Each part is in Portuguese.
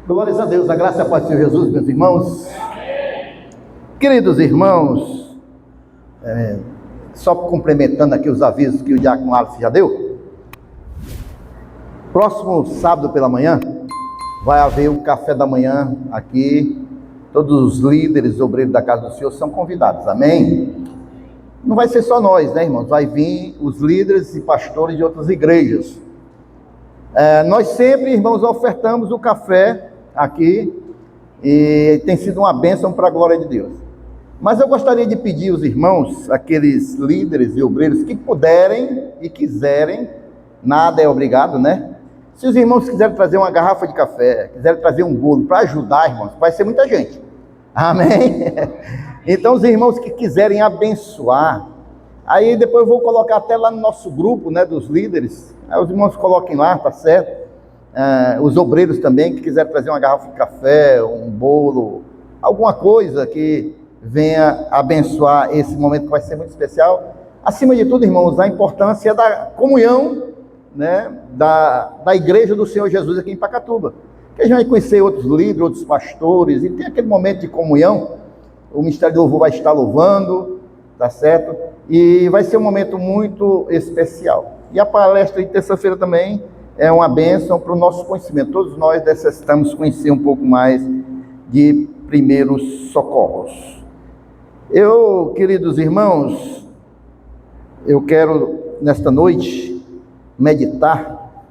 Glórias a Deus, a graça e a paz do Senhor Jesus, meus irmãos. Queridos irmãos, só complementando aqui os avisos que o diácono Alisson já deu. Próximo sábado pela manhã, vai haver um café da manhã aqui. Todos os líderes, obreiros da casa do Senhor são convidados, amém? Não vai ser só nós, né, irmãos? Vai vir os líderes e pastores de outras igrejas. Nós sempre, irmãos, ofertamos o café aqui e tem sido uma bênção para a glória de Deus. Mas eu gostaria de pedir aos irmãos, aqueles líderes e obreiros que puderem e quiserem, nada é obrigado, né? Se os irmãos quiserem trazer uma garrafa de café, quiserem trazer um bolo para ajudar, irmãos, vai ser muita gente, amém? Então os irmãos que quiserem abençoar, aí depois eu vou colocar até lá no nosso grupo, né, dos líderes, os irmãos coloquem lá, tá certo? Os obreiros também, que quiserem trazer uma garrafa de café, um bolo, alguma coisa que venha abençoar esse momento que vai ser muito especial. Acima de tudo, irmãos, a importância da comunhão, né, da igreja do Senhor Jesus aqui em Pacatuba, que a gente vai conhecer outros líderes, outros pastores, e tem aquele momento de comunhão. O Ministério do Louvor vai estar louvando, tá certo? E vai ser um momento muito especial. E a palestra de terça-feira também é uma bênção para o nosso conhecimento. Todos nós necessitamos conhecer um pouco mais de primeiros socorros. Queridos irmãos, eu quero nesta noite meditar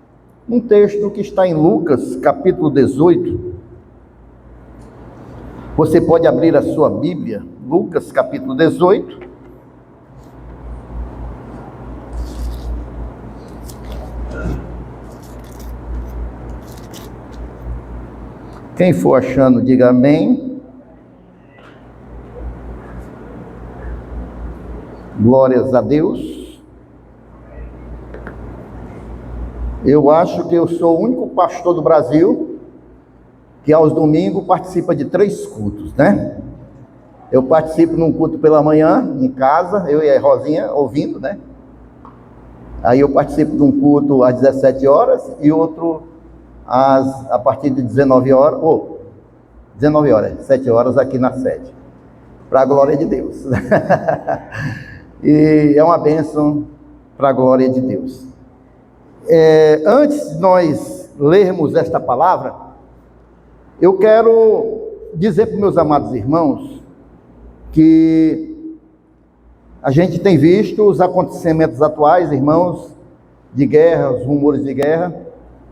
um texto que está em Lucas, capítulo 18. Você pode abrir a sua Bíblia, Lucas, capítulo 18. Quem for achando, diga amém. Glórias a Deus. Eu acho que eu sou o único pastor do Brasil que aos domingos participa de 3 cultos, né? Eu participo num culto pela manhã, em casa, eu e a Rosinha ouvindo, né? Aí eu participo de um culto às 17 horas e outro a partir de 19 horas, 19 horas, 7 horas aqui na sede, para a glória de Deus. E é uma bênção para a glória de Deus. Antes de nós lermos esta palavra, eu quero dizer para os meus amados irmãos que a gente tem visto os acontecimentos atuais, irmãos, de guerra, os rumores de guerra.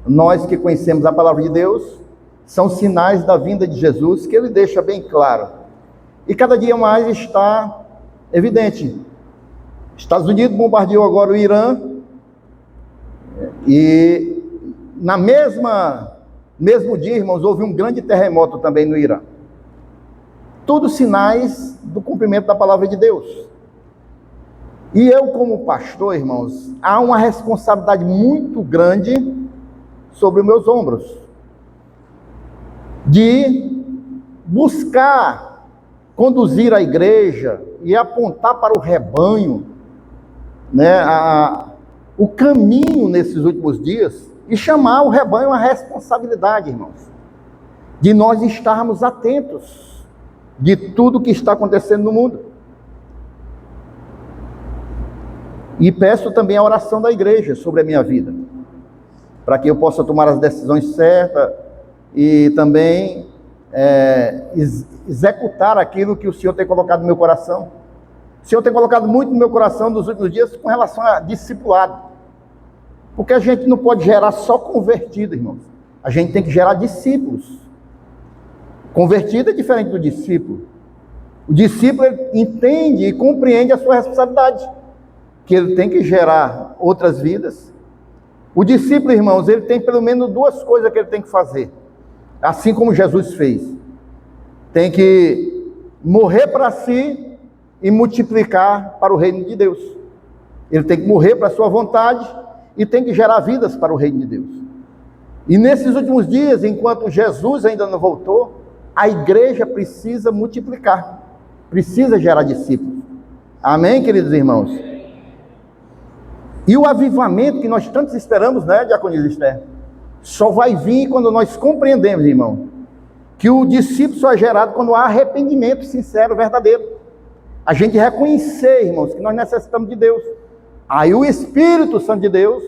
Nós que conhecemos a palavra de Deus, são sinais da vinda de Jesus, que ele deixa bem claro. E cada dia mais está evidente. Estados Unidos bombardeou agora o Irã, e mesmo dia, irmãos, houve um grande terremoto também no Irã. Tudo sinais do cumprimento da palavra de Deus. E eu, como pastor, irmãos, há uma responsabilidade muito grande sobre os meus ombros, de buscar conduzir a igreja e apontar para o rebanho, né, o caminho nesses últimos dias, e chamar o rebanho à responsabilidade, irmãos, de nós estarmos atentos de tudo que está acontecendo no mundo. E peço também a oração da igreja sobre a minha vida, para que eu possa tomar as decisões certas e também executar aquilo que o Senhor tem colocado no meu coração. O Senhor tem colocado muito no meu coração nos últimos dias com relação a discipulado. Porque a gente não pode gerar só convertido, irmãos. A gente tem que gerar discípulos. Convertido é diferente do discípulo. O discípulo entende e compreende a sua responsabilidade, que ele tem que gerar outras vidas. O discípulo, irmãos, ele tem pelo menos 2 coisas que ele tem que fazer, assim como Jesus fez. Tem que morrer para si e multiplicar para o reino de Deus. Ele tem que morrer para a sua vontade e tem que gerar vidas para o reino de Deus. E nesses últimos dias, enquanto Jesus ainda não voltou, a igreja precisa multiplicar, precisa gerar discípulos. Amém, queridos irmãos? E o avivamento que nós tantos esperamos, né, Diaconisa Esther, só vai vir quando nós compreendemos, irmão, que o discípulo só é gerado quando há arrependimento sincero, verdadeiro. A gente reconhecer, irmãos, que nós necessitamos de Deus. Aí o Espírito Santo de Deus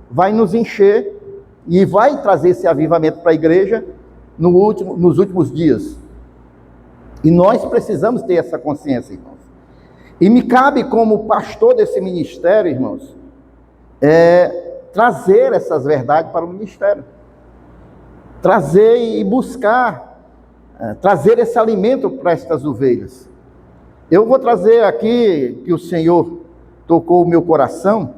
vai nos encher e vai trazer esse avivamento para a igreja nos últimos dias. E nós precisamos ter essa consciência, irmãos. E me cabe, como pastor desse ministério, irmãos, trazer essas verdades para o ministério. Trazer e buscar, trazer esse alimento para estas ovelhas. Eu vou trazer aqui, que o Senhor tocou o meu coração,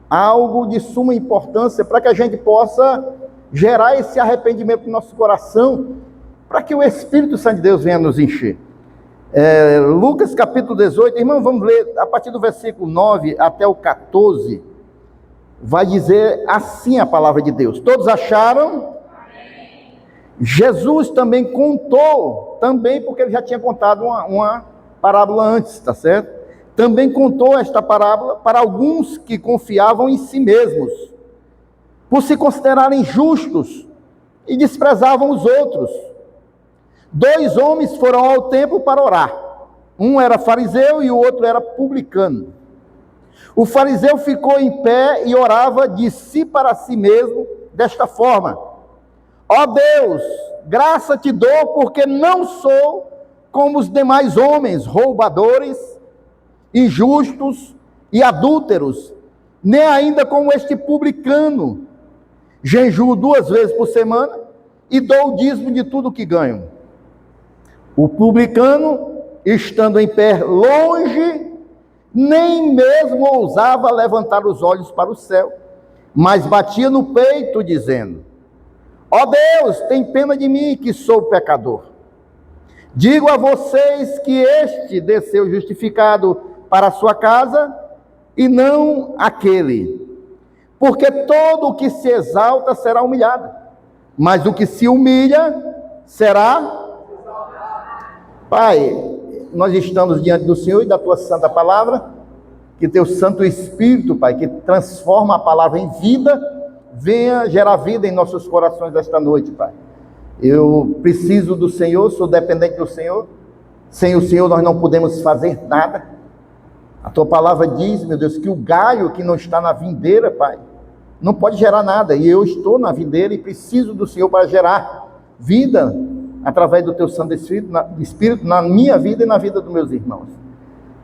algo de suma importância para que a gente possa gerar esse arrependimento no nosso coração, para que o Espírito Santo de Deus venha nos encher. Lucas capítulo 18, irmão, vamos ler a partir do versículo 9 até o 14, vai dizer assim a palavra de Deus. Todos acharam? Amém. Jesus também contou, porque ele já tinha contado uma parábola antes, tá certo? Também contou esta parábola para alguns que confiavam em si mesmos, por se considerarem justos e desprezavam os outros. 2 homens foram ao templo para orar. Um era fariseu e o outro era publicano. O fariseu ficou em pé e orava de si para si mesmo, desta forma: ó Deus, graça te dou, porque não sou como os demais homens, roubadores, injustos e adúlteros, nem ainda como este publicano. Jejuo 2 vezes por semana e dou o dízimo de tudo que ganho. O publicano, estando em pé longe, nem mesmo ousava levantar os olhos para o céu, mas batia no peito, dizendo: ó Deus, tem pena de mim, que sou pecador. Digo a vocês que este desceu justificado para a sua casa, e não aquele. Porque todo o que se exalta será humilhado, mas o que se humilha será... Pai, nós estamos diante do Senhor e da Tua Santa Palavra, que Teu Santo Espírito, Pai, que transforma a palavra em vida, venha gerar vida em nossos corações esta noite, Pai. Eu preciso do Senhor, sou dependente do Senhor. Sem o Senhor nós não podemos fazer nada. A Tua palavra diz, meu Deus, que o galho que não está na videira, Pai, não pode gerar nada. E eu estou na videira e preciso do Senhor para gerar vida através do Teu Santo Espírito na minha vida e na vida dos meus irmãos.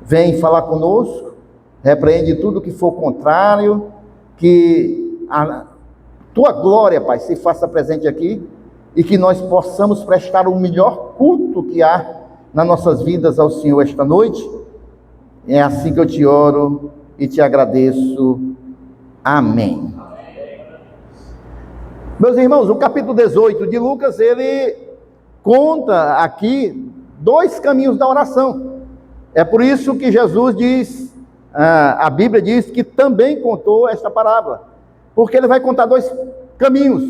Vem falar conosco, repreende tudo que for contrário, que a Tua glória, Pai, se faça presente aqui, e que nós possamos prestar o melhor culto que há nas nossas vidas ao Senhor esta noite. É assim que eu te oro e te agradeço. Amém. Meus irmãos, o capítulo 18 de Lucas, ele conta aqui 2 caminhos da oração. É por isso que Jesus diz, a Bíblia diz que também contou esta parábola, porque ele vai contar 2 caminhos.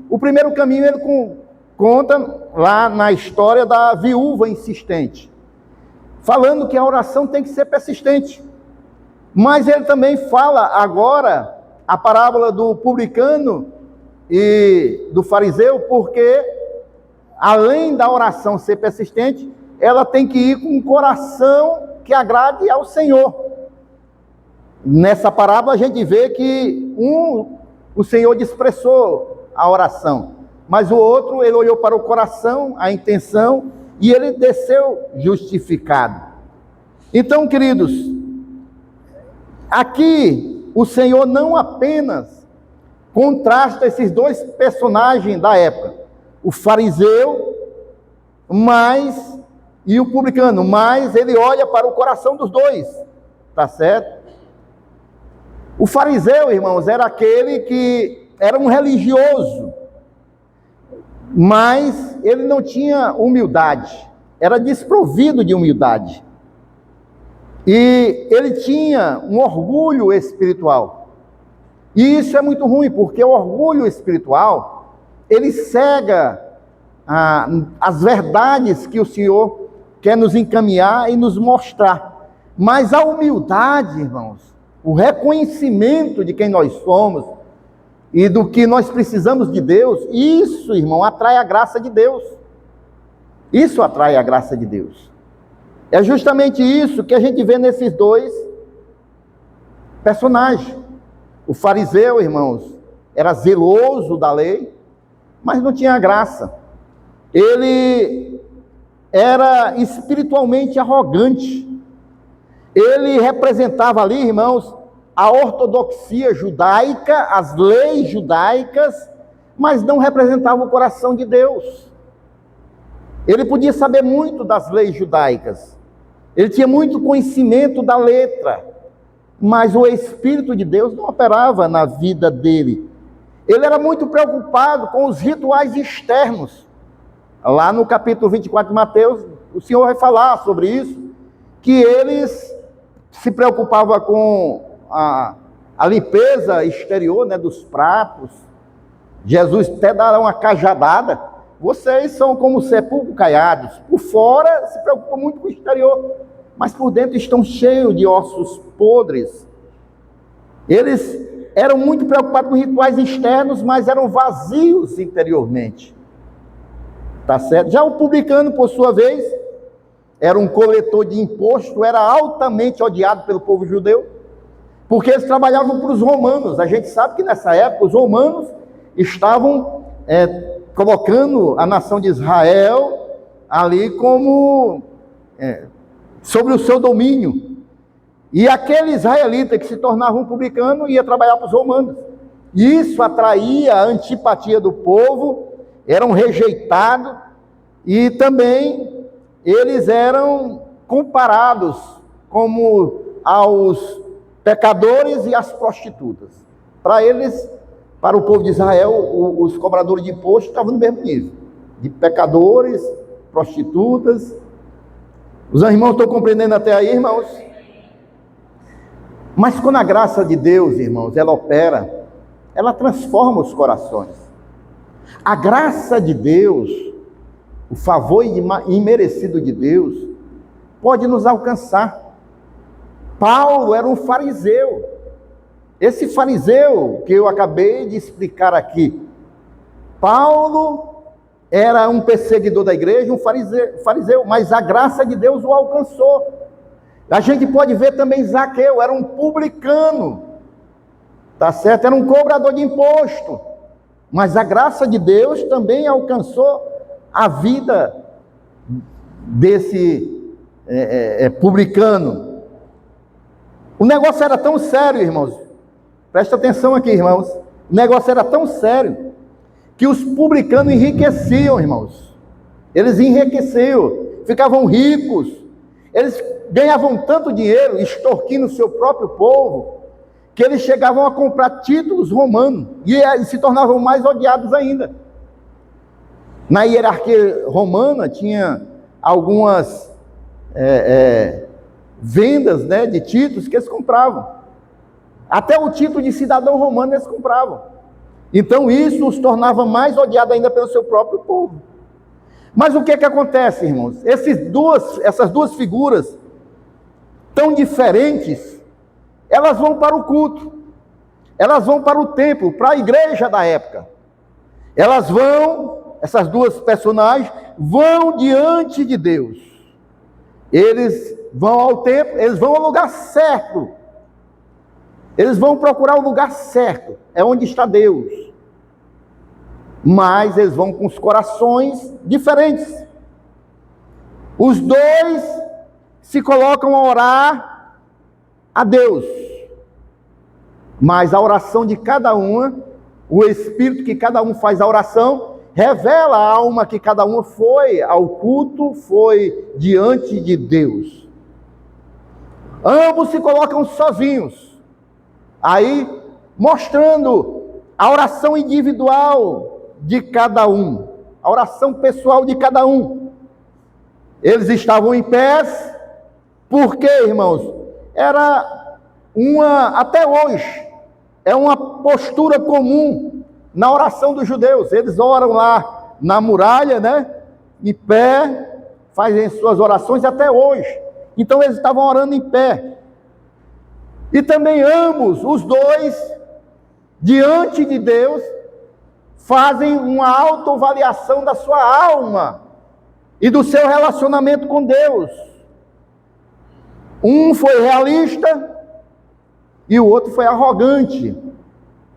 O primeiro caminho ele conta lá na história da viúva insistente, falando que a oração tem que ser persistente. Mas ele também fala agora a parábola do publicano e do fariseu, porque além da oração ser persistente, ela tem que ir com um coração que agrade ao Senhor. Nessa parábola a gente vê que o Senhor desprezou a oração, mas o outro, ele olhou para o coração, a intenção, e ele desceu justificado. Então, queridos, aqui o Senhor não apenas contrasta esses 2 personagens da época, o fariseu e o publicano, mas ele olha para o coração dos 2, tá certo? O fariseu, irmãos, era aquele que era um religioso, mas ele não tinha humildade, era desprovido de humildade. E ele tinha um orgulho espiritual. E isso é muito ruim, porque o orgulho espiritual, ele cega as verdades que o Senhor quer nos encaminhar e nos mostrar. Mas a humildade, irmãos, o reconhecimento de quem nós somos e do que nós precisamos de Deus, isso, irmão, atrai a graça de Deus. Isso atrai a graça de Deus. É justamente isso que a gente vê nesses dois personagens. O fariseu, irmãos, era zeloso da lei, mas não tinha graça. Ele era espiritualmente arrogante. Ele representava ali, irmãos, a ortodoxia judaica, as leis judaicas, mas não representava o coração de Deus. Ele podia saber muito das leis judaicas, ele tinha muito conhecimento da letra, mas o Espírito de Deus não operava na vida dele. Ele era muito preocupado com os rituais externos. Lá no capítulo 24 de Mateus, o Senhor vai falar sobre isso, que eles se preocupavam com a limpeza exterior, né, dos pratos. Jesus até dará uma cajadada. Vocês são como sepulcros caiados. Por fora se preocupam muito com o exterior, mas por dentro estão cheios de ossos podres. Eles eram muito preocupados com rituais externos, mas eram vazios interiormente. Tá certo? Já o publicano, por sua vez, era um coletor de imposto, era altamente odiado pelo povo judeu, porque eles trabalhavam para os romanos. A gente sabe que nessa época os romanos estavam colocando a nação de Israel ali como sobre o seu domínio. E aquele israelita que se tornava um publicano ia trabalhar para os romanos. Isso atraía a antipatia do povo, eram rejeitados, e também eles eram comparados como aos pecadores e às prostitutas. Para eles, para o povo de Israel, os cobradores de imposto estavam no mesmo nível, de pecadores, prostitutas. Os irmãos estão compreendendo até aí, irmãos? Mas quando a graça de Deus, irmãos, ela opera, ela transforma os corações. A graça de Deus, o favor imerecido de Deus, pode nos alcançar. Paulo era um fariseu. Esse fariseu que eu acabei de explicar aqui, Paulo era um perseguidor da igreja, um fariseu, mas a graça de Deus o alcançou. A gente pode ver também Zaqueu, era um publicano, tá certo? Era um cobrador de imposto, mas a graça de Deus também alcançou a vida desse publicano. O negócio era tão sério, irmãos, presta atenção aqui, irmãos, o negócio era tão sério, que os publicanos enriqueciam, irmãos, eles enriqueciam, ficavam ricos, eles ganhavam tanto dinheiro, extorquindo o seu próprio povo, que eles chegavam a comprar títulos romanos, e se tornavam mais odiados ainda. Na hierarquia romana, tinha algumas vendas, né, de títulos que eles compravam. Até o título de cidadão romano eles compravam. Então isso os tornava mais odiados ainda pelo seu próprio povo. Mas o que acontece, irmãos? Essas duas figuras tão diferentes, elas vão para o culto, elas vão para o templo, para a igreja da época. Essas duas personagens vão diante de Deus. Eles vão ao templo, eles vão ao lugar certo. Eles vão procurar o lugar certo, é onde está Deus. Mas eles vão com os corações diferentes. Os dois se colocam a orar a Deus. Mas a oração de cada uma, o espírito que cada um faz a oração, revela a alma que cada uma foi ao culto, foi diante de Deus. Ambos se colocam sozinhos, aí mostrando a oração individual de cada um, a oração pessoal de cada um. Eles estavam em pés, porque, irmãos, até hoje, é uma postura comum na oração dos judeus. Eles oram lá na muralha, né, em pé, fazem suas orações até hoje. Então eles estavam orando em pé. E também ambos, os dois, diante de Deus, fazem uma autoavaliação da sua alma. e do seu relacionamento com Deus. Um foi realista e o outro foi arrogante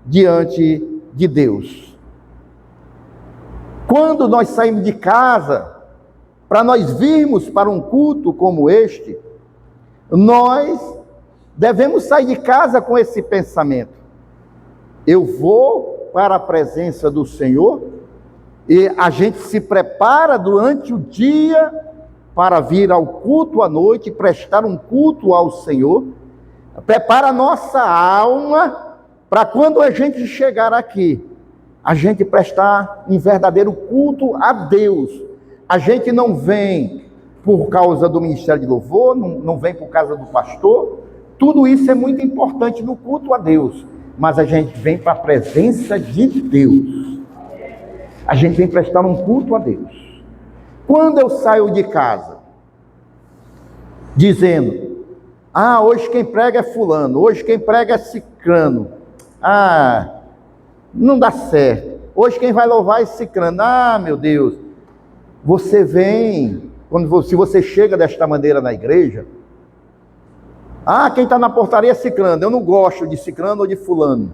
diante de Deus. Quando nós saímos de casa, para nós virmos para um culto como este, nós devemos sair de casa com esse pensamento: eu vou para a presença do Senhor, e a gente se prepara durante o dia para vir ao culto à noite, prestar um culto ao Senhor, prepara a nossa alma para quando a gente chegar aqui, a gente prestar um verdadeiro culto a Deus. A gente não vem por causa do ministério de louvor, não vem por causa do pastor. Tudo isso é muito importante no culto a Deus, mas a gente vem para a presença de Deus. A gente vem prestar um culto a Deus. Quando eu saio de casa, dizendo: hoje quem prega é fulano, hoje quem prega é cicrano, não dá certo, hoje quem vai louvar é cicrano, meu Deus. Você vem, se você chega desta maneira na igreja, quem está na portaria é cicrano, eu não gosto de cicrano ou de fulano.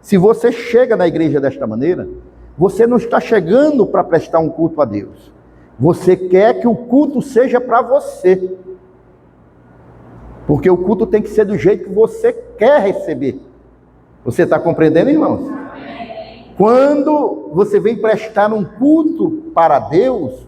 Se você chega na igreja desta maneira, você não está chegando para prestar um culto a Deus. Você quer que o culto seja para você. Porque o culto tem que ser do jeito que você quer receber. Você está compreendendo, irmãos? Quando você vem prestar um culto para Deus,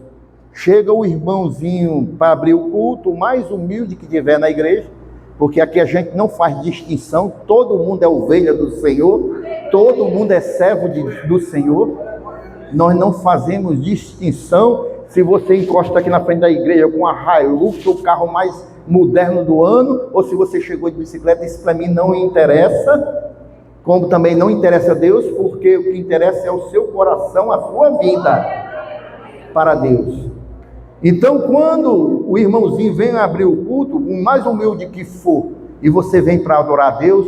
chega o irmãozinho para abrir o culto, o mais humilde que tiver na igreja, porque aqui a gente não faz distinção, todo mundo é ovelha do Senhor, todo mundo é servo do Senhor. Nós não fazemos distinção. Se você encosta aqui na frente da igreja com a Hilux, o carro mais moderno do ano, ou se você chegou de bicicleta, isso para mim não interessa, como também não interessa a Deus, porque o que interessa é o seu coração, a sua vida para Deus. Então, quando o irmãozinho vem abrir o culto, o mais humilde que for, e você vem para adorar a Deus,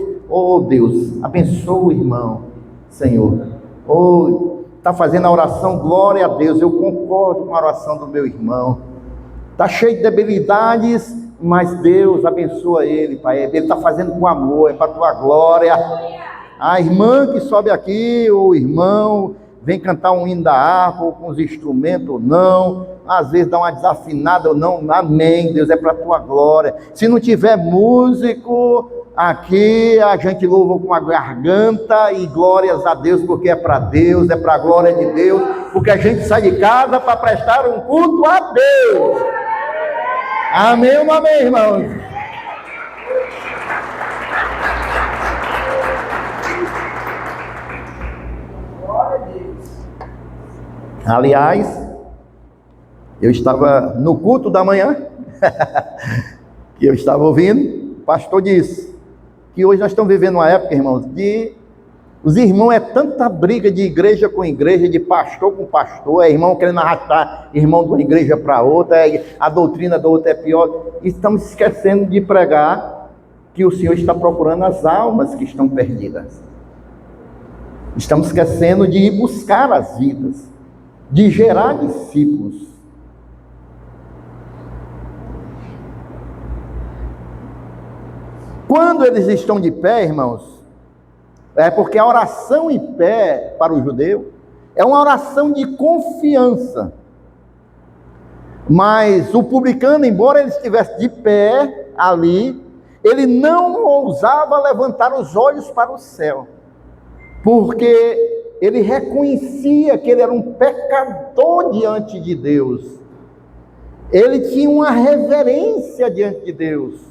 Deus, abençoa o irmão, Senhor. Está fazendo a oração, glória a Deus, eu concordo com a oração do meu irmão. Está cheio de debilidades, mas Deus abençoa ele, Pai. Ele está fazendo com amor, é para a tua glória. A irmã que sobe aqui, o irmão, vem cantar um hino da harpa, ou com os instrumentos ou não, às vezes dá uma desafinada ou não, amém, Deus, é para a tua glória. Se não tiver músico, aqui a gente louva com a garganta e glórias a Deus, porque é para Deus, é para a glória de Deus, porque a gente sai de casa para prestar um culto a Deus. Amém ou não amém, irmãos? Aliás, eu estava no culto da manhã, que eu estava ouvindo, o pastor disse que hoje nós estamos vivendo uma época, irmãos, de os irmãos, é tanta briga de igreja com igreja, de pastor com pastor, é irmão querendo arrastar irmão de uma igreja para outra, a doutrina da outra é pior, e estamos esquecendo de pregar que o Senhor está procurando as almas que estão perdidas. Estamos esquecendo de ir buscar as vidas, de gerar discípulos. Quando eles estão de pé, irmãos, é porque a oração em pé para o judeu é uma oração de confiança. Mas o publicano, embora ele estivesse de pé ali, ele não ousava levantar os olhos para o céu, porque ele reconhecia que ele era um pecador diante de Deus. Ele tinha uma reverência diante de Deus.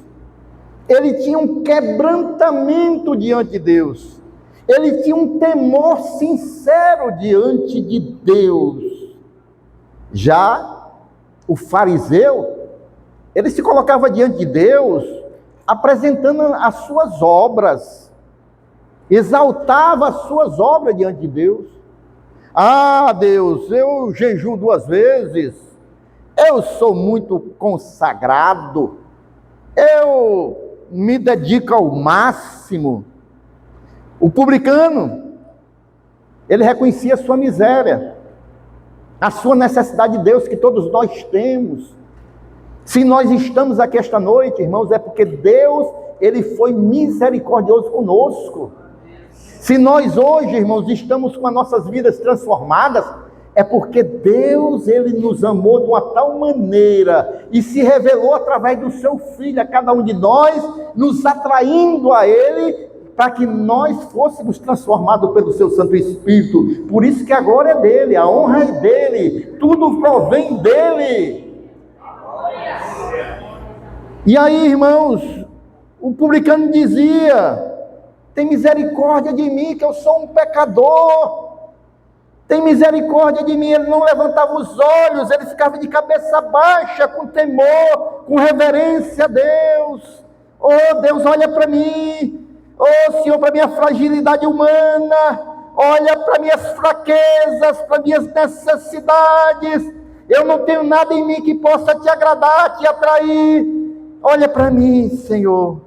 Ele tinha um quebrantamento diante de Deus. Ele tinha um temor sincero diante de Deus. Já o fariseu, ele se colocava diante de Deus, apresentando as suas obras, exaltava as suas obras diante de Deus. Deus, eu jejuo 2 vezes, eu sou muito consagrado, eu me dedico ao máximo. O publicano, ele reconhecia a sua miséria, a sua necessidade de Deus que todos nós temos. Se nós estamos aqui esta noite, irmãos, é porque Deus, Ele foi misericordioso conosco. Se nós hoje, irmãos, estamos com as nossas vidas transformadas, é porque Deus, Ele nos amou de uma tal maneira e se revelou através do seu Filho a cada um de nós, nos atraindo a Ele, para que nós fôssemos transformados pelo seu Santo Espírito. Por isso que agora é dele, a honra é dele, tudo provém dele. E aí, irmãos, o publicano dizia: tem misericórdia de mim, que eu sou um pecador. Tem misericórdia de mim. Ele não levantava os olhos, ele ficava de cabeça baixa, com temor, com reverência a Deus. Oh Deus, olha para mim. Oh Senhor, para minha fragilidade humana. Olha para minhas fraquezas, para minhas necessidades. Eu não tenho nada em mim que possa te agradar, te atrair. Olha para mim, Senhor.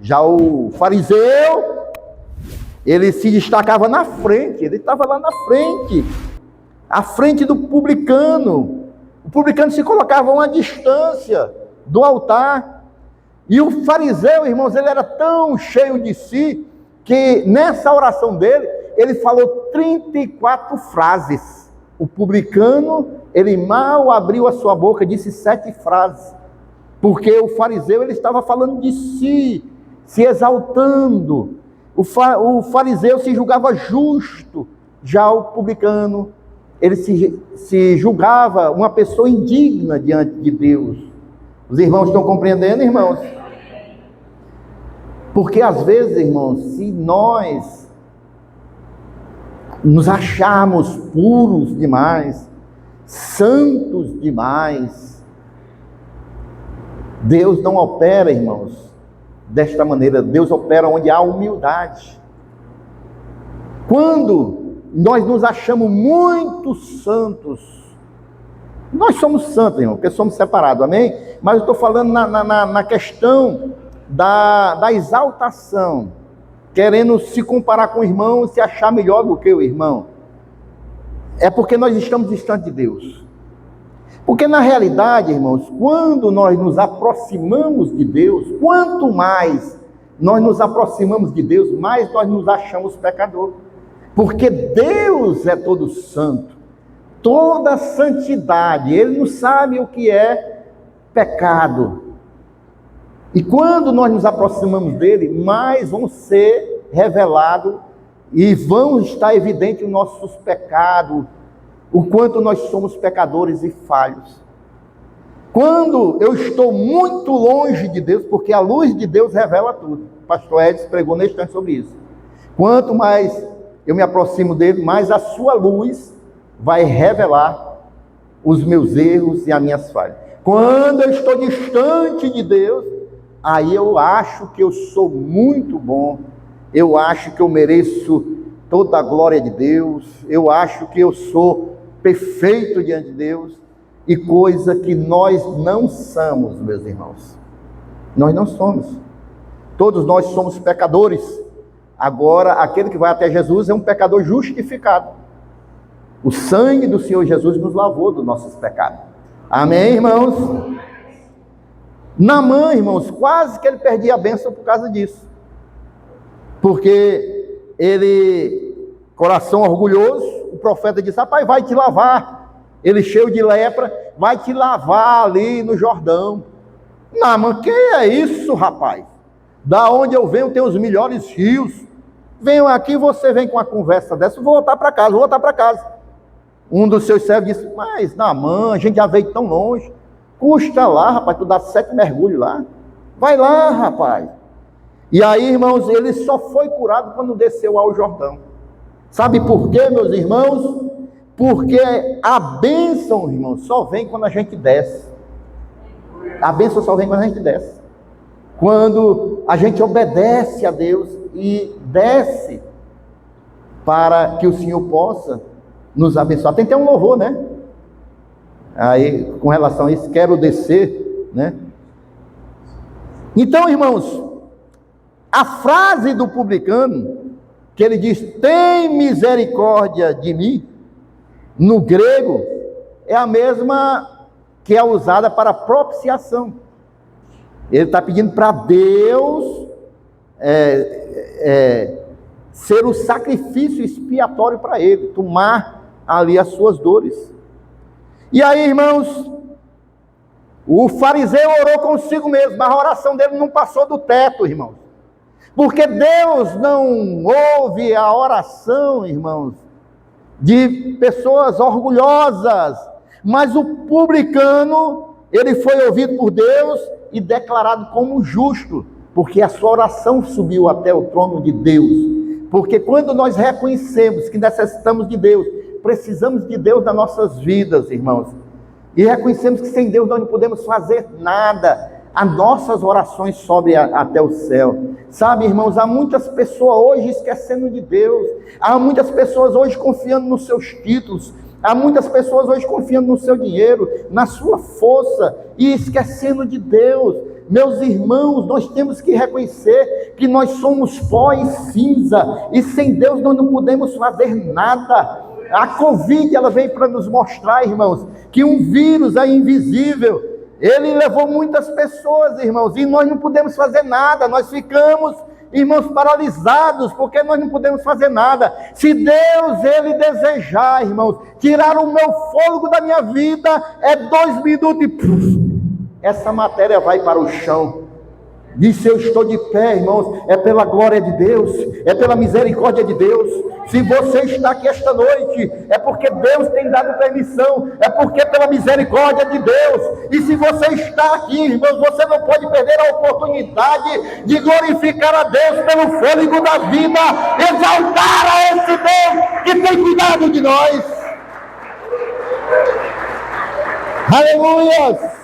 Já o fariseu, ele se destacava na frente, ele estava lá na frente, à frente do publicano. O publicano se colocava a uma distância do altar. E o fariseu, irmãos, ele era tão cheio de si, que nessa oração dele, ele falou 34 frases. O publicano, ele mal abriu a sua boca, disse 7 frases. Porque o fariseu, ele estava falando de si, se exaltando. O fariseu se julgava justo, já o publicano, ele se julgava uma pessoa indigna diante de Deus. Os irmãos estão compreendendo, irmãos? Porque às vezes, irmãos, se nós nos acharmos puros demais, santos demais, Deus não opera, irmãos, desta maneira. Deus opera onde há humildade. Quando nós nos achamos muito santos, nós somos santos, irmão, porque somos separados, amém? Mas eu estou falando na questão da exaltação, querendo se comparar com o irmão, se achar melhor do que o irmão. É porque nós estamos distantes de Deus. Porque na realidade, irmãos, quando nós nos aproximamos de Deus, quanto mais nós nos aproximamos de Deus, mais nós nos achamos pecador. Porque Deus é todo santo, toda santidade, Ele não sabe o que é pecado. E quando nós nos aproximamos dele, mais vão ser revelados e vão estar evidentes os nossos pecados, o quanto nós somos pecadores e falhos. Quando eu estou muito longe de Deus, porque a luz de Deus revela tudo. O pastor Edson pregou neste instante sobre isso. Quanto mais eu me aproximo dele, mais a sua luz vai revelar os meus erros e as minhas falhas. Quando eu estou distante de Deus, aí eu acho que eu sou muito bom, eu acho que eu mereço toda a glória de Deus, eu acho que eu sou perfeito diante de Deus, e coisa que nós não somos, meus irmãos. Nós não somos. Todos nós somos pecadores. Agora, aquele que vai até Jesus é um pecador justificado. O sangue do Senhor Jesus nos lavou dos nossos pecados. Amém, irmãos? Naamã, irmãos, quase que ele perdia a bênção por causa disso. Porque ele, coração orgulhoso, o profeta disse: rapaz, vai te lavar. Ele cheio de lepra, vai te lavar ali no Jordão. Naamã, que é isso, rapaz? Da onde eu venho tem os melhores rios. Venho aqui, você vem com uma conversa dessa, vou voltar para casa, Um dos seus servos disse: mas Naamã, a gente já veio tão longe. Custa lá, rapaz, tu dá 7 mergulhos lá. Vai lá, rapaz. E aí, irmãos, ele só foi curado quando desceu ao Jordão. Sabe por quê, meus irmãos? Porque a bênção, irmãos, só vem quando a gente desce. A bênção só vem quando a gente desce. Quando a gente obedece a Deus e desce para que o Senhor possa nos abençoar. Tem até um louvor, né? Aí, com relação a isso, quero descer, né? Então, irmãos, a frase do publicano, que ele diz: tem misericórdia de mim, no grego, é a mesma que é usada para propiciação. Ele está pedindo para Deus ser o sacrifício expiatório para ele, tomar ali as suas dores. E aí, irmãos, o fariseu orou consigo mesmo, mas a oração dele não passou do teto, irmãos. Porque Deus não ouve a oração, irmãos, de pessoas orgulhosas, mas o publicano, ele foi ouvido por Deus e declarado como justo, porque a sua oração subiu até o trono de Deus. Porque quando nós reconhecemos que necessitamos de Deus, precisamos de Deus nas nossas vidas, irmãos, e reconhecemos que sem Deus nós não podemos fazer nada, as nossas orações sobem até o céu. Sabe, irmãos, há muitas pessoas hoje esquecendo de Deus, há muitas pessoas hoje confiando nos seus títulos, há muitas pessoas hoje confiando no seu dinheiro, na sua força, e esquecendo de Deus. Meus irmãos, nós temos que reconhecer que nós somos pó e cinza, e sem Deus nós não podemos fazer nada. A Covid, ela veio para nos mostrar, irmãos, que um vírus é invisível, ele levou muitas pessoas, irmãos, e nós não podemos fazer nada, nós ficamos, irmãos, paralisados, porque nós não podemos fazer nada. Se Deus, ele desejar, irmãos, tirar o meu fôlego da minha vida, 2 minutos e essa matéria vai para o chão. Disse: eu estou de pé, irmãos, é pela glória de Deus, é pela misericórdia de Deus. Se você está aqui esta noite, é porque Deus tem dado permissão, é porque pela misericórdia de Deus. E se você está aqui, irmãos, você não pode perder a oportunidade de glorificar a Deus pelo fôlego da vida, exaltar a esse Deus que tem cuidado de nós. Aleluia!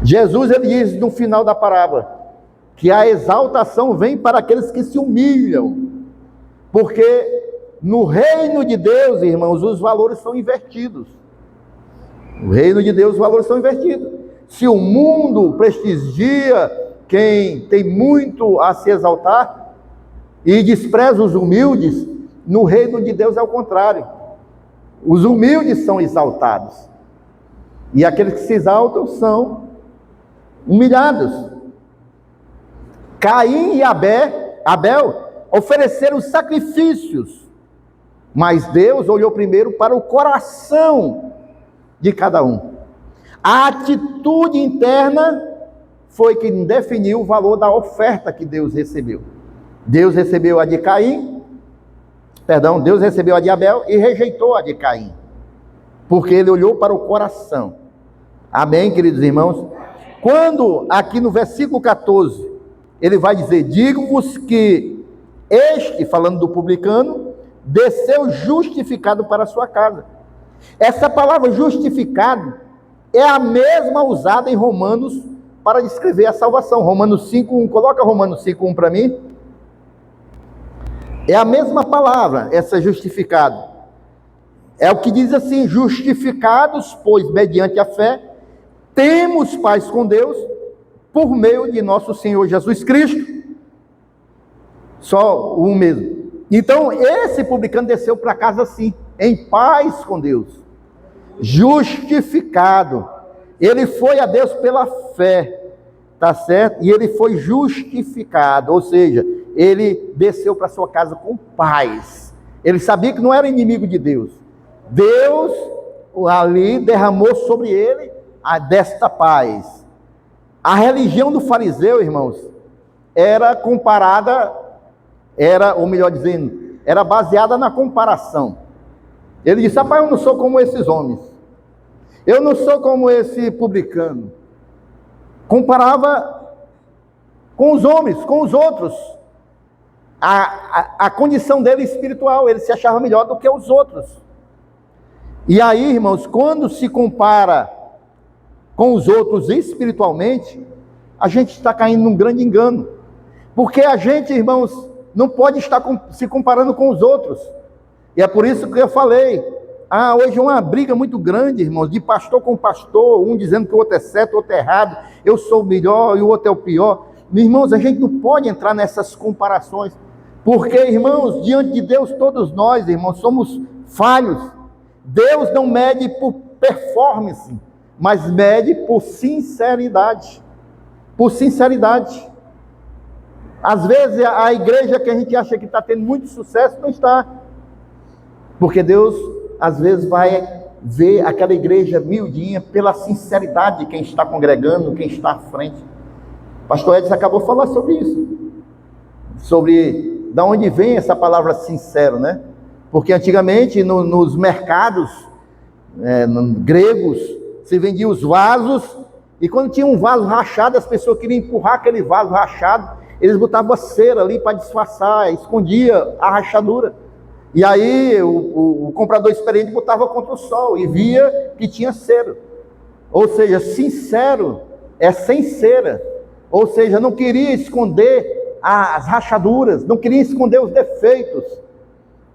Jesus, ele diz no final da parábola que a exaltação vem para aqueles que se humilham, porque no reino de Deus, irmãos, os valores são invertidos. No reino de Deus os valores são invertidos. Se o mundo prestigia quem tem muito a se exaltar e despreza os humildes, no reino de Deus é o contrário. Os humildes são exaltados e aqueles que se exaltam são humilhados. Caim e Abel ofereceram sacrifícios, mas Deus olhou primeiro para o coração de cada um. A atitude interna foi quem definiu o valor da oferta que Deus recebeu. Deus recebeu a de Deus recebeu a de Abel e rejeitou a de Caim, porque ele olhou para o coração. Amém, queridos irmãos? Quando aqui no versículo 14, ele vai dizer: digo-vos que este, falando do publicano, desceu justificado para a sua casa. Essa palavra justificado é a mesma usada em Romanos para descrever a salvação. Romanos 5:1, coloca Romanos 5:1 para mim. É a mesma palavra, essa justificado. É o que diz assim: justificados, pois, mediante a fé, temos paz com Deus, por meio de nosso Senhor Jesus Cristo. Só um mesmo. Então, esse publicano desceu para casa assim, em paz com Deus, justificado. Ele foi a Deus pela fé, tá certo? E ele foi justificado, ou seja, ele desceu para sua casa com paz. Ele sabia que não era inimigo de Deus. Deus ali derramou sobre ele desta paz. A religião do fariseu, irmãos, era comparada, ou melhor dizendo, era baseada na comparação. Ele disse: rapaz, eu não sou como esses homens, eu não sou como esse publicano. Comparava com os homens, com os outros, a condição dele espiritual. Ele se achava melhor do que os outros. E aí, irmãos, quando se compara com os outros espiritualmente, a gente está caindo num grande engano, porque a gente, irmãos, não pode estar se comparando com os outros. E é por isso que eu falei, hoje é uma briga muito grande, irmãos, de pastor com pastor, um dizendo que o outro é certo, o outro é errado, eu sou o melhor e o outro é o pior. Meus irmãos, a gente não pode entrar nessas comparações, Porque, irmãos, diante de Deus, todos nós, irmãos, somos falhos. Deus não mede por performance, mas mede por sinceridade. Por sinceridade. Às vezes a igreja que a gente acha que está tendo muito sucesso, não está. Porque Deus, às vezes, vai ver aquela igreja miudinha pela sinceridade de quem está congregando, quem está à frente. Pastor Edson acabou de falar sobre isso. Sobre de onde vem essa palavra sincero, né? Porque antigamente nos mercados gregos se vendiam os vasos, e quando tinha um vaso rachado, as pessoas queriam empurrar aquele vaso rachado, eles botavam a cera ali para disfarçar, escondia a rachadura. E aí o comprador experiente botava contra o sol e via que tinha cera. Ou seja, sincero é sem cera. Ou seja, não queria esconder as rachaduras, não queria esconder os defeitos.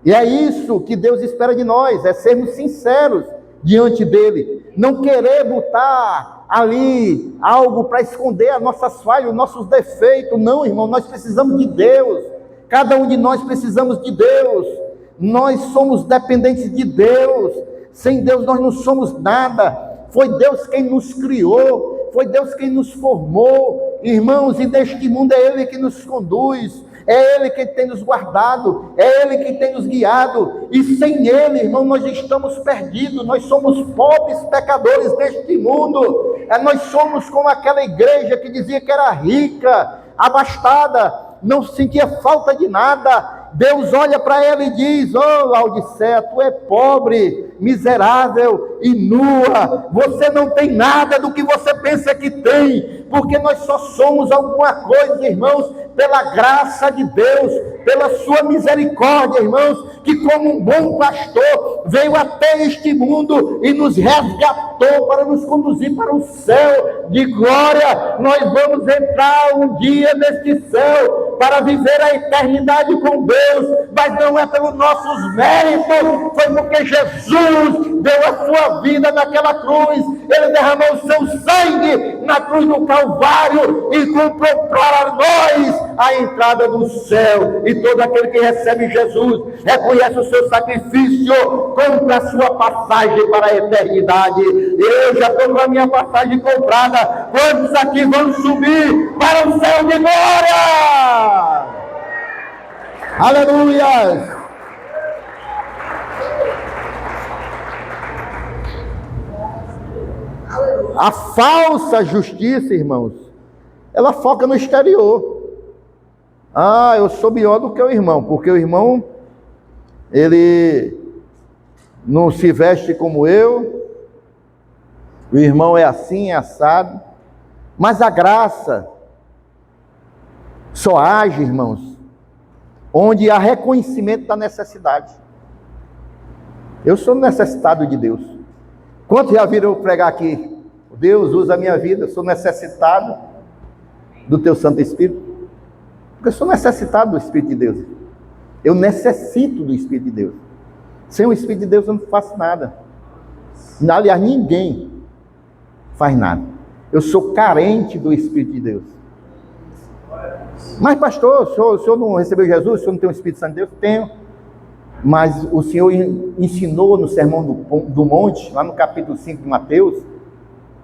E é isso que Deus espera de nós, é sermos sinceros diante dele. Não querer botar ali algo para esconder as nossas falhas, os nossos defeitos. Não, irmão, nós precisamos de Deus. Cada um de nós precisamos de Deus. Nós somos dependentes de Deus. Sem Deus nós não somos nada. Foi Deus quem nos criou, foi Deus quem nos formou, irmãos, e neste mundo é Ele que nos conduz, é Ele que tem nos guardado, é Ele que tem nos guiado, e sem Ele, irmão, nós estamos perdidos, nós somos pobres pecadores deste mundo. Nós somos como aquela igreja que dizia que era rica, abastada, não sentia falta de nada. Deus olha para ela e diz: oh Laodiceia, tu é pobre, miserável e nua, você não tem nada do que você pensa que tem, porque nós só somos alguma coisa, irmãos, pela graça de Deus, pela sua misericórdia, irmãos, que como um bom pastor, veio até este mundo e nos resgatou para nos conduzir para o céu de glória. Nós vamos entrar um dia neste céu, para viver a eternidade com Deus, mas não é pelos nossos méritos, foi porque Jesus deu a sua vida naquela cruz, Ele derramou o seu sangue na cruz do Calvário, e comprou para nós a entrada do céu. E todo aquele que recebe Jesus, reconhece o seu sacrifício, compra a sua passagem para a eternidade. Eu já estou com a minha passagem comprada. Quantos aqui vão subir para o céu de glória? Aleluia! A falsa justiça, irmãos, ela foca no exterior. Ah, eu sou melhor do que o irmão, porque o irmão, ele não se veste como eu, o irmão é assim, é assado. Mas a graça só age, irmãos, onde há reconhecimento da necessidade. Eu sou necessitado de Deus. Quantos já viram eu pregar aqui? Deus usa a minha vida, eu sou necessitado do teu Santo Espírito. Porque eu sou necessitado do Espírito de Deus. Eu necessito do Espírito de Deus. Sem o Espírito de Deus eu não faço nada. Aliás, ninguém faz nada. Eu sou carente do Espírito de Deus. Mas pastor, o senhor não recebeu Jesus? O senhor não tem o Espírito Santo de Deus? Tenho. Mas o Senhor ensinou no Sermão do Monte, lá no capítulo 5 de Mateus,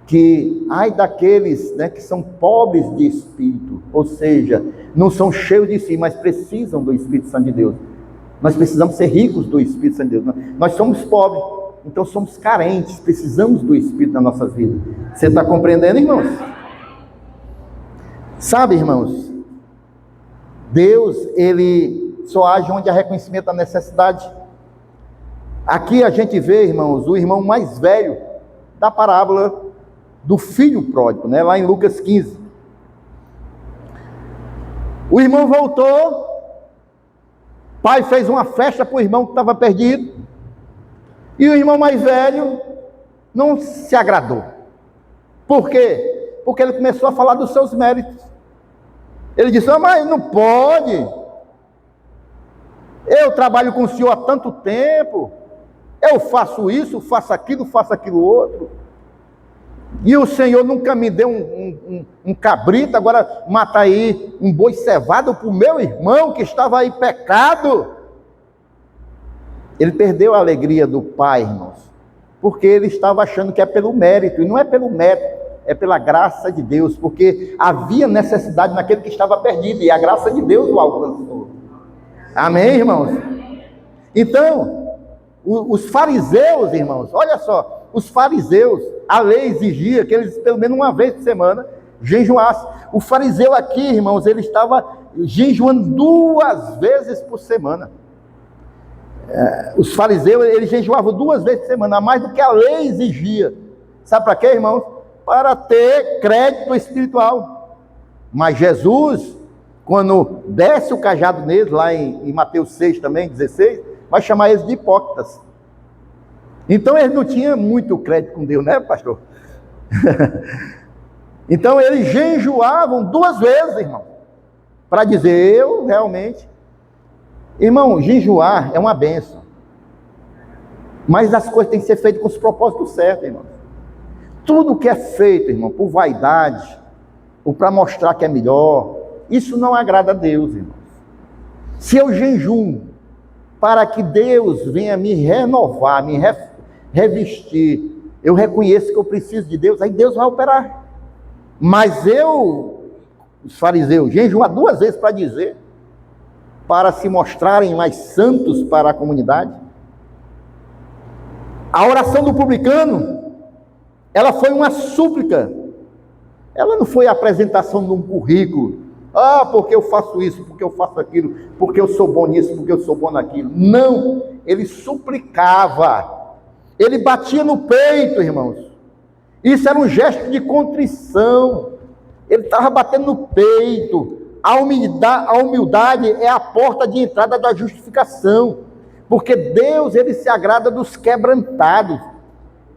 que ai daqueles, né, que são pobres de espírito, ou seja, não são cheios de si, mas precisam do Espírito Santo de Deus. Nós precisamos ser ricos do Espírito Santo de Deus. Nós somos pobres, então somos carentes, precisamos do Espírito nas nossas vidas. Você está compreendendo, irmãos? Sabe, irmãos, Deus, Ele só age onde há reconhecimento da necessidade. Aqui a gente vê, irmãos, o irmão mais velho da parábola do filho pródigo, né? Lá em Lucas 15. O irmão voltou, o pai fez uma festa para o irmão que estava perdido, e o irmão mais velho não se agradou. Por quê? Porque ele começou a falar dos seus méritos. Ele disse: oh, mas não pode, eu trabalho com o senhor há tanto tempo, eu faço isso, faço aquilo outro. E o Senhor nunca me deu um cabrito, agora mata aí um boi cevado para o meu irmão que estava aí pecado. Ele perdeu a alegria do Pai, irmãos, porque ele estava achando que é pelo mérito, e não é pelo mérito, é pela graça de Deus, porque havia necessidade naquele que estava perdido, e a graça de Deus o alcançou. Amém, irmãos? Então, os fariseus, irmãos, olha só, os fariseus, a lei exigia que eles, pelo menos uma vez por semana, jejuassem. O fariseu aqui, irmãos, ele estava jejuando 2 vezes por semana. Os fariseus, eles jejuavam 2 vezes por semana, a mais do que a lei exigia. Sabe para quê, irmãos? Para ter crédito espiritual. Mas Jesus, quando desce o cajado neles, lá em Mateus 6 também, 16, vai chamar eles de hipócritas. Então eles não tinham muito crédito com Deus, né, pastor? Então eles jejuavam 2 vezes, irmão, para dizer, eu realmente... Irmão, jejuar é uma bênção, mas as coisas têm que ser feitas com os propósitos certos, irmão. Tudo que é feito, irmão, por vaidade, ou para mostrar que é melhor, isso não agrada a Deus, irmão. Se eu jejuo para que Deus venha me renovar, me revestir, eu reconheço que eu preciso de Deus, aí Deus vai operar. Mas os fariseus, jejuam 2 vezes para dizer, para se mostrarem mais santos para a comunidade. A oração do publicano, ela foi uma súplica, ela não foi a apresentação de um currículo, porque eu faço isso, porque eu faço aquilo, porque eu sou bom nisso, porque eu sou bom naquilo. Não, ele suplicava, ele batia no peito, irmãos. Isso era um gesto de contrição, ele estava batendo no peito. A humildade é a porta de entrada da justificação, porque Deus, ele se agrada dos quebrantados.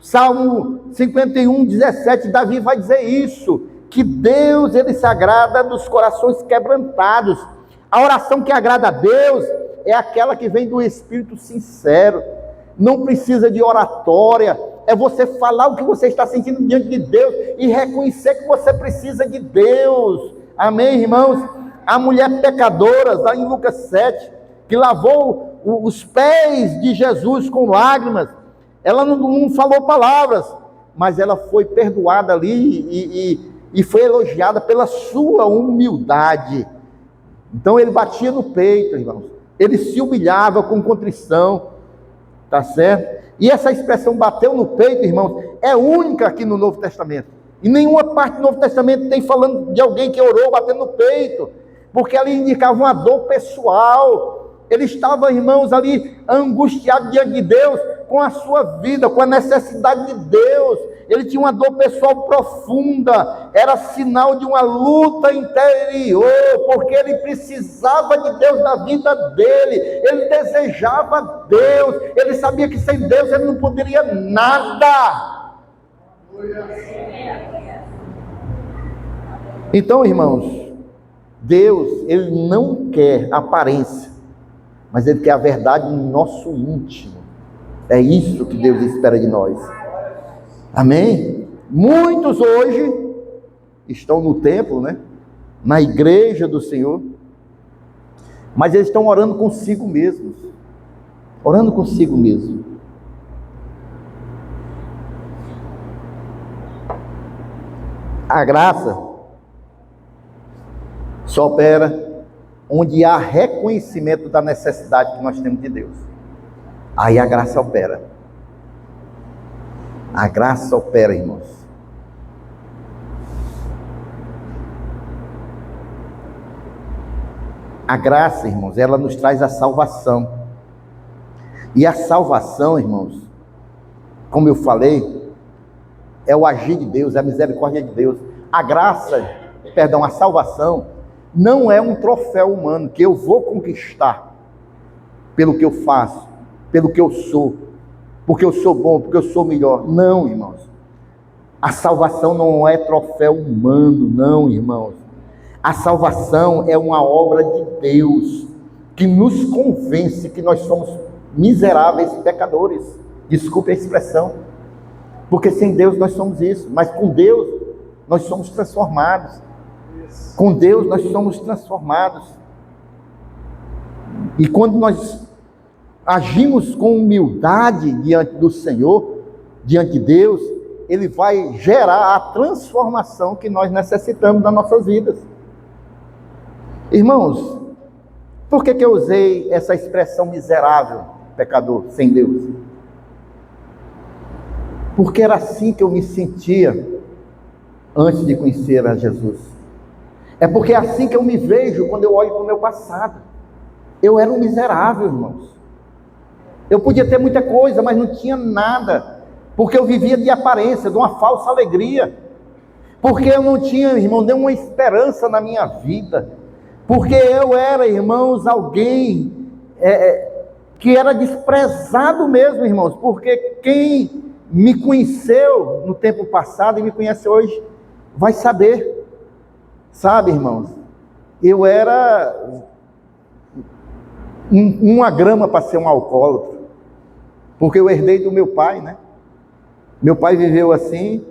Salmo 51, 17, Davi vai dizer isso, que Deus, ele se agrada dos corações quebrantados. A oração que agrada a Deus é aquela que vem do espírito sincero, não precisa de oratória, é você falar o que você está sentindo diante de Deus e reconhecer que você precisa de Deus. Amém, irmãos? A mulher pecadora, lá em Lucas 7, que lavou os pés de Jesus com lágrimas, ela não falou palavras, mas ela foi perdoada ali e foi elogiada pela sua humildade. Então ele batia no peito, irmãos, ele se humilhava com contrição, tá certo? E essa expressão bateu no peito, irmãos, é única aqui no Novo Testamento. E nenhuma parte do Novo Testamento tem falando de alguém que orou batendo no peito, porque ali indicava uma dor pessoal. Ele estava, irmãos, ali angustiado diante de Deus, com a sua vida, com a necessidade de Deus. Ele tinha uma dor pessoal profunda, era sinal de uma luta interior, porque ele precisava de Deus na vida dele, ele desejava Deus, ele sabia que sem Deus ele não poderia nada. Então, irmãos, Deus, ele não quer aparência, mas ele quer a verdade no nosso íntimo. É isso que Deus espera de nós. Amém? Muitos hoje estão no templo, né? Na igreja do Senhor, mas eles estão orando consigo mesmos. Orando consigo mesmo. A graça só opera onde há reconhecimento da necessidade que nós temos de Deus. Aí a graça opera. A graça opera, irmãos. A graça, irmãos, ela nos traz a salvação. E a salvação, irmãos, como eu falei, é o agir de Deus, é a misericórdia de Deus. A graça, a salvação, não é um troféu humano que eu vou conquistar pelo que eu faço, pelo que eu sou, porque eu sou bom, porque eu sou melhor. Não, irmãos. A salvação não é troféu humano, não, irmãos. A salvação é uma obra de Deus que nos convence que nós somos miseráveis pecadores. Desculpe a expressão. Porque sem Deus nós somos isso, mas com Deus nós somos transformados. Com Deus nós somos transformados. E quando nós agimos com humildade diante do Senhor, diante de Deus, Ele vai gerar a transformação que nós necessitamos das nossas vidas. Irmãos, por que eu usei essa expressão miserável, pecador, sem Deus? Porque era assim que eu me sentia antes de conhecer a Jesus. É porque é assim que eu me vejo quando eu olho para o meu passado. Eu era um miserável, irmãos. Eu podia ter muita coisa, mas não tinha nada. Porque eu vivia de aparência, de uma falsa alegria. Porque eu não tinha, irmão, nenhuma esperança na minha vida. Porque eu era, irmãos, alguém que era desprezado mesmo, irmãos. Porque quem me conheceu no tempo passado e me conhece hoje, vai saber. Sabe, irmãos, eu era uma grama para ser um alcoólatra, porque eu herdei do meu pai, né? Meu pai viveu assim,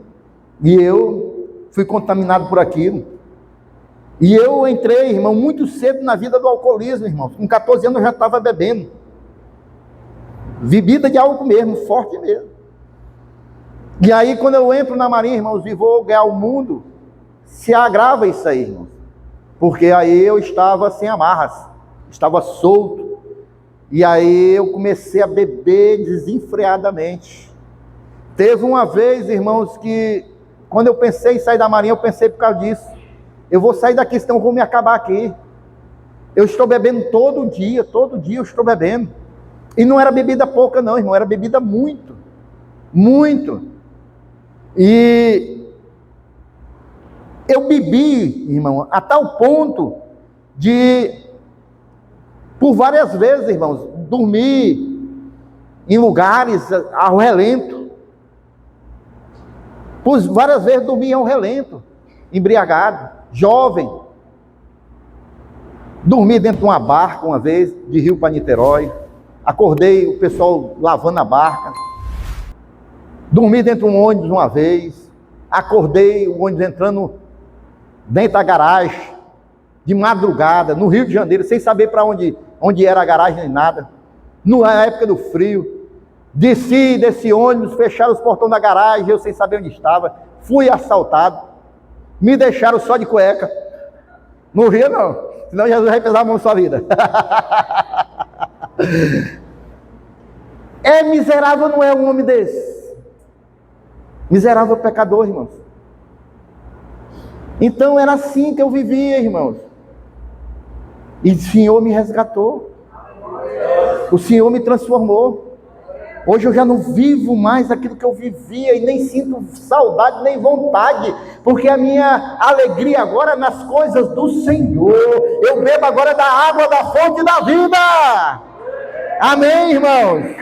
e eu fui contaminado por aquilo. E eu entrei, irmão, muito cedo na vida do alcoolismo, irmão. Com 14 anos eu já estava bebendo. Bebida de álcool mesmo, forte mesmo. E aí quando eu entro na marinha, irmãos, e vou ganhar o mundo, se agrava isso aí, irmãos. Porque aí eu estava sem amarras, estava solto. E aí eu comecei a beber desenfreadamente. Teve uma vez, irmãos, que quando eu pensei em sair da marinha, eu pensei por causa disso. Eu vou sair daqui, senão eu vou me acabar aqui. Eu estou bebendo todo dia eu estou bebendo. E não era bebida pouca não, irmão, era bebida muito. E eu bebi, irmão, a tal ponto de, por várias vezes, irmãos, dormir em lugares ao relento. Por várias vezes dormi ao relento, embriagado, jovem. Dormi dentro de uma barca uma vez, de Rio para Niterói. Acordei o pessoal lavando a barca. Dormi dentro de um ônibus uma vez. Acordei o ônibus entrando dentro da garagem, de madrugada, no Rio de Janeiro, sem saber para onde era a garagem nem nada. Na época do frio. Desci desse ônibus, fecharam os portões da garagem, eu sem saber onde estava. Fui assaltado. Me deixaram só de cueca. Não ria não, senão Jesus vai pesar a mão na sua vida. É miserável, não é um homem desse? Miserável pecador, irmãos. Então era assim que eu vivia, irmãos. E o Senhor me resgatou. O Senhor me transformou. Hoje eu já não vivo mais aquilo que eu vivia e nem sinto saudade, nem vontade, porque a minha alegria agora é nas coisas do Senhor. Eu bebo agora da água da fonte da vida. Amém, irmãos?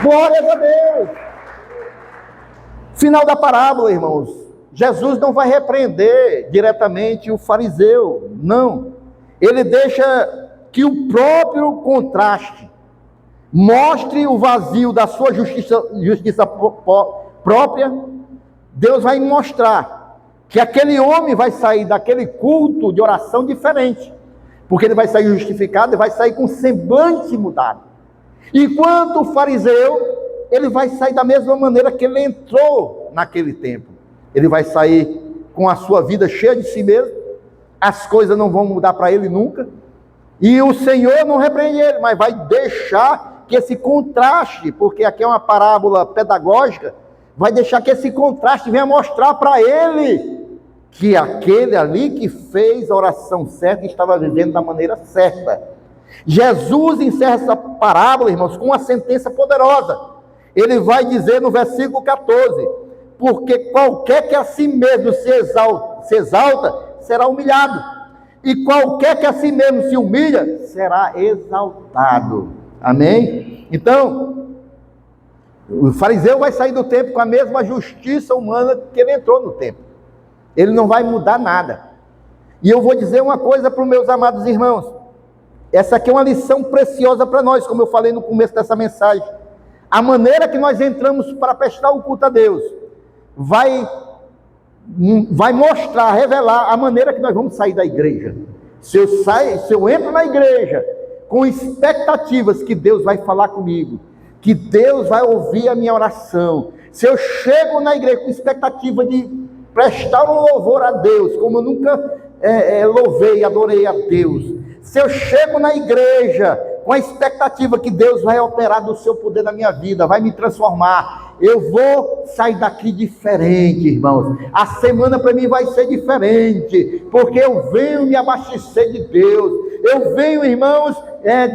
Glórias a Deus. Final da parábola, irmãos. Jesus não vai repreender diretamente o fariseu, não. Ele deixa que o próprio contraste mostre o vazio da sua justiça própria. Deus vai mostrar que aquele homem vai sair daquele culto de oração diferente, porque ele vai sair justificado e vai sair com semblante mudado. Enquanto o fariseu, ele vai sair da mesma maneira que ele entrou naquele tempo. Ele vai sair com a sua vida cheia de si mesmo, as coisas não vão mudar para ele nunca, e o Senhor não repreende ele, mas vai deixar que esse contraste, porque aqui é uma parábola pedagógica, vai deixar que esse contraste venha mostrar para ele que aquele ali que fez a oração certa estava vivendo da maneira certa. Jesus encerra essa parábola, irmãos, com uma sentença poderosa. Ele vai dizer no versículo 14: porque qualquer que a si mesmo se exalta será humilhado, e qualquer que a si mesmo se humilha será exaltado. Amém? Então, o fariseu vai sair do templo com a mesma justiça humana que ele entrou no templo. Ele não vai mudar nada. E eu vou dizer uma coisa para os meus amados irmãos. Essa aqui é uma lição preciosa para nós, como eu falei no começo dessa mensagem. A maneira que nós entramos para prestar o culto a Deus vai mostrar, revelar a maneira que nós vamos sair da igreja. Se eu entro na igreja com expectativas que Deus vai falar comigo, que Deus vai ouvir a minha oração, se eu chego na igreja com expectativa de prestar um louvor a Deus, como eu nunca louvei e adorei a Deus, se eu chego na igreja com a expectativa que Deus vai operar do seu poder na minha vida, vai me transformar, eu vou sair daqui diferente, irmãos. A semana para mim vai ser diferente, porque eu venho me abastecer de Deus, eu venho, irmãos,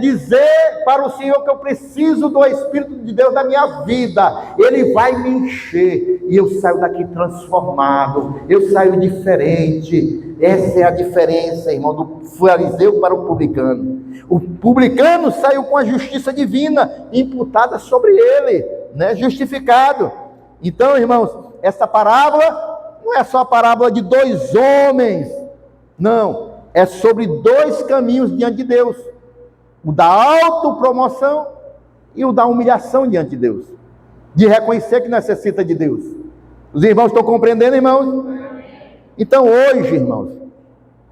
dizer para o Senhor que eu preciso do Espírito de Deus na minha vida. Ele vai me encher e eu saio daqui transformado, eu saio diferente. Essa é a diferença, irmão, do fariseu para o publicano. O publicano saiu com a justiça divina imputada sobre ele, né? Justificado. Então, irmãos, essa parábola não é só a parábola de dois homens, não, é sobre dois caminhos diante de Deus: o da autopromoção e o da humilhação diante de Deus, de reconhecer que necessita de Deus. Os irmãos estão compreendendo, irmãos? Então hoje, irmãos,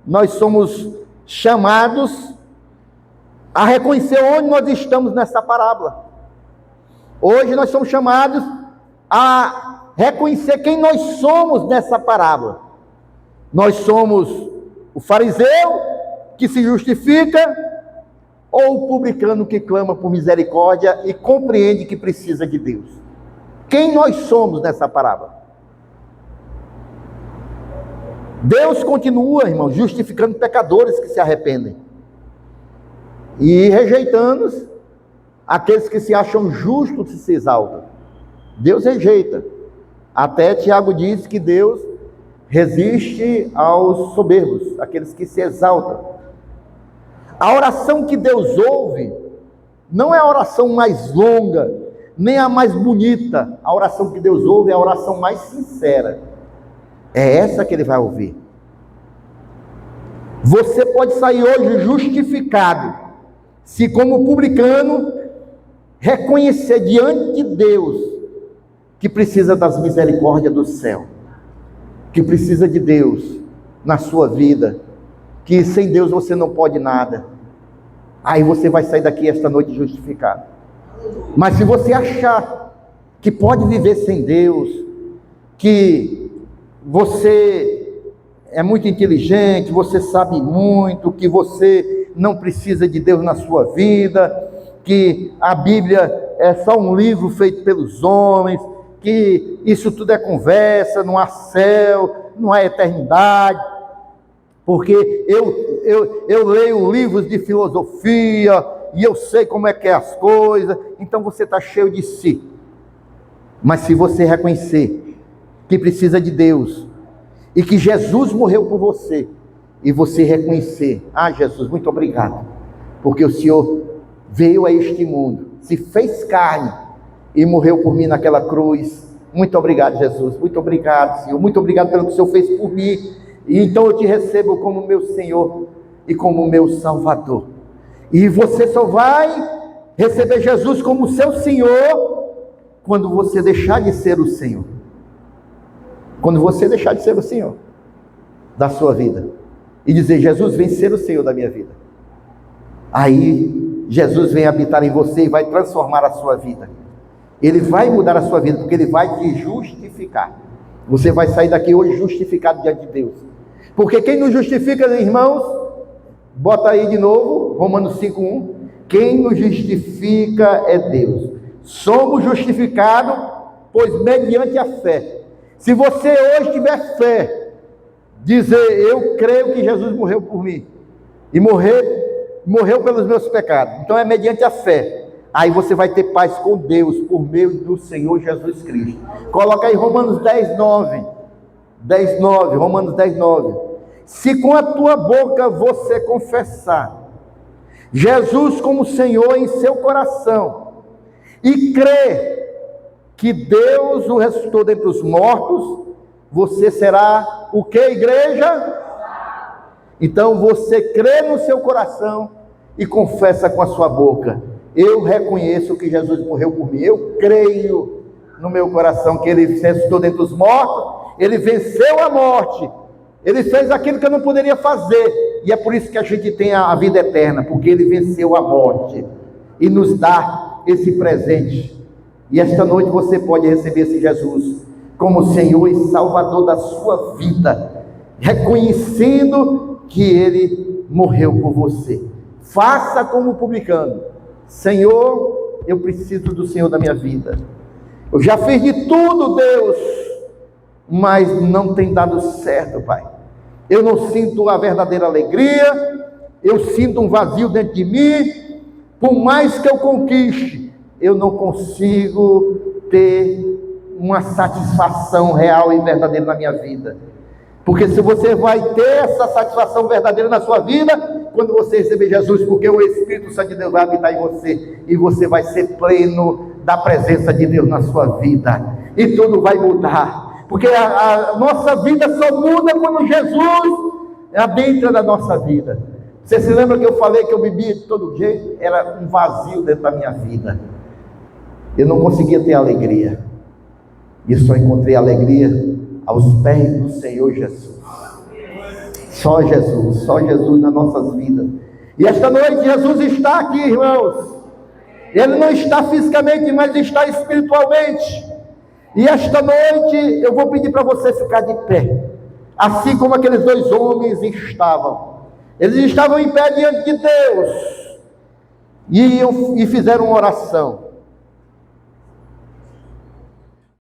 nós somos chamados a reconhecer onde nós estamos nessa parábola. Hoje nós somos chamados a reconhecer quem nós somos nessa parábola. Nós somos o fariseu que se justifica, ou o publicano que clama por misericórdia e compreende que precisa de Deus. Quem nós somos nessa parábola? Deus continua, irmão, justificando pecadores que se arrependem e rejeitando aqueles que se acham justos e se exaltam. Deus rejeita. Até Tiago diz que Deus resiste aos soberbos, aqueles que se exaltam. A oração que Deus ouve não é a oração mais longa, nem a mais bonita. A oração que Deus ouve é a oração mais sincera. É essa que Ele vai ouvir. Você pode sair hoje justificado, se como publicano reconhecer diante de Deus que precisa das misericórdias do céu, que precisa de Deus na sua vida, que sem Deus você não pode nada. Aí você vai sair daqui esta noite justificado. Mas se você achar que pode viver sem Deus, que você é muito inteligente, você sabe muito, que você não precisa de Deus na sua vida, que a Bíblia é só um livro feito pelos homens, que isso tudo é conversa, não há céu, não há eternidade, porque eu leio livros de filosofia e eu sei como é que é as coisas. Então você está cheio de si. Mas se você reconhecer que precisa de Deus e que Jesus morreu por você, e você reconhecer: ah, Jesus, muito obrigado, porque o Senhor veio a este mundo, se fez carne e morreu por mim naquela cruz. Muito obrigado, Jesus, muito obrigado, Senhor, muito obrigado pelo que o Senhor fez por mim, e então eu te recebo como meu Senhor e como meu Salvador. E você só vai receber Jesus como seu Senhor quando você deixar de ser o Senhor. Quando você deixar de ser o Senhor da sua vida e dizer: Jesus, vem ser o Senhor da minha vida. Aí Jesus vem habitar em você e vai transformar a sua vida. Ele vai mudar a sua vida, porque Ele vai te justificar. Você vai sair daqui hoje justificado diante de Deus. Porque quem nos justifica, irmãos, bota aí de novo, Romanos 5:1. Quem nos justifica é Deus. Somos justificados, pois mediante a fé. Se você hoje tiver fé, dizer: eu creio que Jesus morreu por mim, e morreu pelos meus pecados, então é mediante a fé. Aí você vai ter paz com Deus, por meio do Senhor Jesus Cristo. Coloca aí Romanos 10:9. Romanos 10:9. Se com a tua boca você confessar Jesus como Senhor em seu coração, e crer que Deus o ressuscitou dentre os mortos, você será o que, igreja? Então você crê no seu coração e confessa com a sua boca Eu reconheço que Jesus morreu por mim. Eu creio no meu coração que Ele ressuscitou dentre os mortos. Ele venceu a morte. Ele fez aquilo que eu não poderia fazer. E é por isso que a gente tem a vida eterna, porque Ele venceu a morte e nos dá esse presente. E esta noite você pode receber esse Jesus como Senhor e Salvador da sua vida, reconhecendo que Ele morreu por você. Faça como o publicano: Senhor, eu preciso do Senhor da minha vida. Eu já fiz de tudo, Deus, mas não tem dado certo, Pai. Eu não sinto a verdadeira alegria, eu sinto um vazio dentro de mim. Por mais que eu conquiste, eu não consigo ter uma satisfação real e verdadeira na minha vida. Porque se você vai ter essa satisfação verdadeira na sua vida, quando você receber Jesus, porque o Espírito Santo de Deus vai habitar em você, e você vai ser pleno da presença de Deus na sua vida, e tudo vai mudar, porque a nossa vida só muda quando Jesus adentra na nossa vida. Você se lembra que eu falei que eu bebia de todo jeito? Era um vazio dentro da minha vida, eu não conseguia ter alegria, e só encontrei alegria aos pés do Senhor Jesus. Só Jesus nas nossas vidas. E esta noite Jesus está aqui, irmãos. Ele não está fisicamente, mas está espiritualmente. E esta noite eu vou pedir para você ficar de pé, assim como aqueles dois homens estavam. Eles estavam em pé diante de Deus e fizeram uma oração.